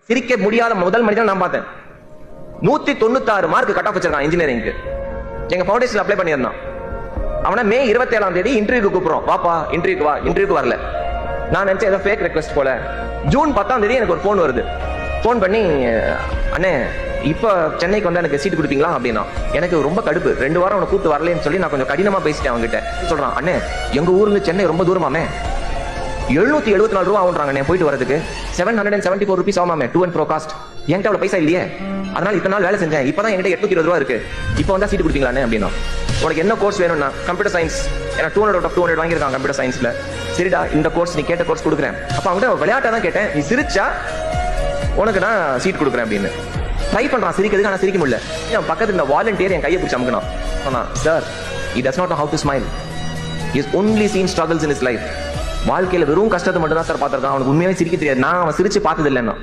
சிரிக்க முடியாத முதல் மனிதன் நான் பார்த்தேன். 196 மார்க் கட் ஆஃப் வச்சிருக்கான் இன்ஜினியரிங்க்கு. எங்க ஃபவுண்டேஷன் அப்ளை பண்ணியிருந்தான். அவனை மே 27ஆம் தேதி இன்டர்வியூக்கு கூப்பிடுறோம், வாப்பா இன்டர்வியூக்கு வா. இன்டர்வியூக்கு வரல. நான் நினைச்சேன் ஏதோ ஃபேக் ரெக்வெஸ்ட் போல. ஜூன் 10ஆம் தேதி எனக்கு ஒரு ஃபோன் வருது. ஃபோன் பண்ணி, அண்ணே இப்போ சென்னைக்கு வந்து எனக்கு சீட் கொடுப்பீங்களா அப்படின்னா. எனக்கு ரொம்ப கடுப்பு. 2 வாரம் அவனை கூப்பிட்டு வரலன்னு சொல்லி நான் கொஞ்சம் கடினமா பேசிட்டேன் அவங்ககிட்ட. சொல்றான், அண்ணே எங்க ஊர்ல சென்னை ரொம்ப தூரமாமே, 774 ரூபா ஆகுன்றாங்க போயிட்டு வரதுக்கு. 774 rupees ஆமாமே, டூ அண்ட் ப்ரோ காஸ்ட். என்கிட்ட அவ்வளவு பைசா இல்லையே, அதனால இத்தனை நாள் வேலை செஞ்சேன், இப்பதான் என்கிட்ட 820 ரூபா இருக்கு, இப்போ வந்தா சீட் கொடுப்பீங்களாண்ணே அப்படின்னா. உனக்கு என்ன கோர்ஸ் வேணும்னா கம்ப்யூட்டர் சயின்ஸ், ஏன்னா 200 out of 200 வாங்கியிருக்காங்க கம்ப்யூட்டர் சயின்ஸ்ல. சரிடா இந்த கோர்ஸ் நீ கேட்ட கோர்ஸ் கொடுக்குறேன். அப்ப அவங்ககிட்ட விளையாட்டா தான் கேட்டேன், நீ சிரிச்சா உனக்கு நான் சீட் கொடுக்குறேன் அப்படின்னு. ட்ரை பண்றான் சிரிக்கிறதுக்கு, ஆனா சிரிக்க முடியல. என் பக்கத்துல இந்த வாலண்டியர் என் கையை பிடிச்சி அமுக்கணும். சொன்னா, sir he does not know how to smile, he has only seen struggles in his life. வாழ்க்கையில வெறும் கஷ்டத்தை மட்டும் தான் சார் பார்த்திருக்கான், அவனுக்கு உண்மையாவே சிரிக்க தெரியாது. நான் அவன் சிரிச்சு பார்த்தது இல்லைன்னா